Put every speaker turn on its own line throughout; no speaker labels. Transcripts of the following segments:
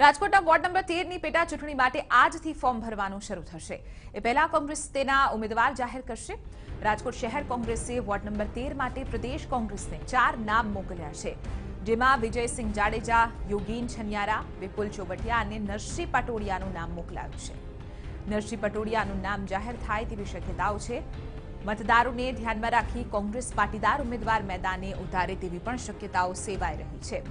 રાજકોટના ward number 13 ની પેટા ચૂંટણી માટે આજથી ફોર્મ ભરવાનું શરૂ થશે। એ પહેલા કોંગ્રેસ તેના ઉમેદવાર જાહેર કરશે। રાજકોટ શહેર કોંગ્રેસે વોર્ડ નંબર 13 માટે પ્રદેશ કોંગ્રેસને 4 નામ મોકલ્યા છે, જેમાં વિજયસિંહ જાડેજા, યોગીન છનિયારા, વિપુલ ચોવટિયા અને નરસિંહ પટોડિયાનું નામ મોકલાયું છે। નરસિંહ પટોડિયાનું નામ જાહેર થાય તેવી શક્યતાઓ છે। મતદારોને ધ્યાનમાં રાખી કોંગ્રેસ પાટીદાર ઉમેદવાર મેદાને ઉતારે તેવી પણ શક્યતાઓ સેવાઈ રહી છે।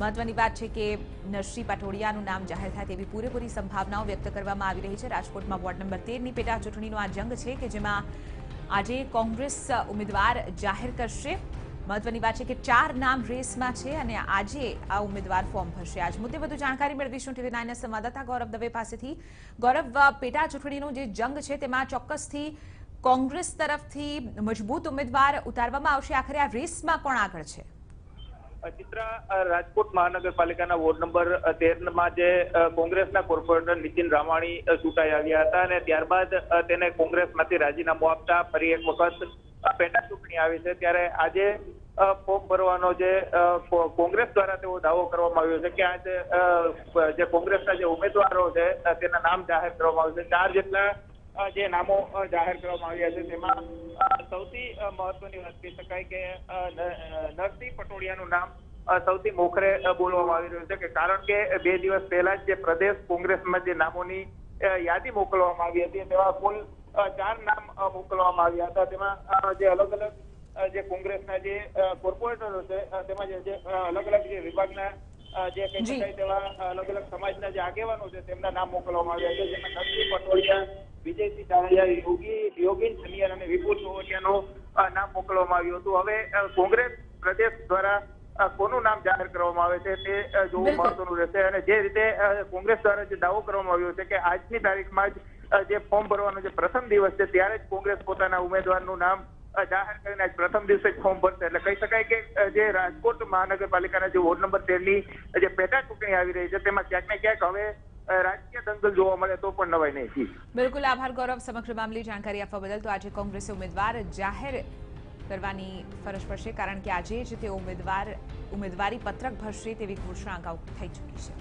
મહત્વની વાત છે કે નરસિંહ પટોડિયાનું નામ જાહેર થાય તેવી પૂરેપૂરી સંભાવનાઓ વ્યક્ત કરવામાં આવી રહી છે। રાજકોટમાં વોર્ડ નંબર 13 ની પેટા ચૂંટણીનો આ જંગ છે કે જેમાં આજે કોંગ્રેસ ઉમેદવાર જાહેર કરશે। મહત્વની વાત છે કે 4 નામ રેસમાં છે અને આજે આ ઉમેદવાર ફોર્મ ભરશે। આજ મુદ્દે વધુ જાણકારી મેળવીશું TV9ના સંવાદદાતા ગૌરવ દવે પાસેથી। ગૌરવ, પેટા ચૂંટણીનો જે જંગ છે તેમાં ચોક્કસથી કોંગ્રેસ તરફથી મજબૂત ઉમેદવાર ઉતારવામાં આવશે। આખરે આ રેસમાં કોણ આગળ છે?
ચિત્રા, રાજકોટ મહાનગરપાલિકાના વોર્ડ નંબર 13 માં જે કોંગ્રેસના કોર્પોરેટર નીતિન રામાણી ચૂંટાઈ આવ્યા હતા અને ત્યારબાદ તેને કોંગ્રેસમાંથી રાજીનામું આપતા ફરી એક વખત પેટા ચૂંટણી આવી છે। ત્યારે આજે ફોર્મ ભરવાનો જે કોંગ્રેસ દ્વારા તેવો દાવો કરવામાં આવ્યો છે કે આજે જે કોંગ્રેસના જે ઉમેદવારો છે તેના નામ જાહેર કરવામાં આવ્યું છે। 4 જેટલા જે નામો જાહેર કરવામાં આવ્યા છે તેમાં સૌથી મહત્વની વાત કહી શકાય કે નરસિંહ પટોડિયાનું નામ સૌથી મોખરે બોલવામાં આવી રહ્યું છે કે કારણ કે 2 દિવસ પહેલા જ જે પ્રદેશ કોંગ્રેસમાં જે નામોની યાદી મોકલવામાં આવી હતી તેમાં કુલ 4 નામ મોકલવામાં આવ્યા હતા। તેમાં જે અલગ અલગ જે કોંગ્રેસના જે કોર્પોરેટરો છે તેમાં જે અલગ અલગ જે વિભાગના જે કહી શકાય તેવા અલગ અલગ સમાજના જે આગેવાનો છે તેમના નામ મોકલવામાં આવ્યા છે, જેમાં નરસિંહ પટોડિયા, વિજયસિંહ જાડેજા, યોગીન છનિયારા અને વિપુલ ચોવટિયાનું નામ મોકલવામાં આવ્યું હતું। હવે કોંગ્રેસ પ્રદેશ દ્વારા કોનું નામ જાહેર કરવામાં આવે છે તે જોવું મહત્વનું રહેશે અને જે રીતે કોંગ્રેસ દ્વારા જે દાવો કરવામાં આવ્યો છે કે આજની તારીખમાં જ જે ફોર્મ ભરવાનો જે પ્રથમ દિવસ છે ત્યારે જ કોંગ્રેસ પોતાના ઉમેદવારનું નામ જાહેર કરીને આજ પ્રથમ દિવસે જ ફોર્મ ભરશે। એટલે કહી શકાય કે જે રાજકોટ મહાનગરપાલિકાના જે વોર્ડ નંબર 13 ની જે પેટા ચૂંટણી આવી રહી છે તેમાં ક્યાંક ને ક્યાંક હવે રાજકીય દંગલ જોવા મળે તો પણ નવાઈ નહીં।
બિલકુલ, આભાર ગૌરવ, સમગ્ર મામલે જાણકારી આપવા બદલ। તો આજે કોંગ્રેસે ઉમેદવાર જાહેર કરવાની ફરજ પડશે કારણ કે આજે જ તેઓ ઉમેદવારી પત્રક ભરશે તેવી ઘોષણા અગાઉ થઈ ચૂકી છે।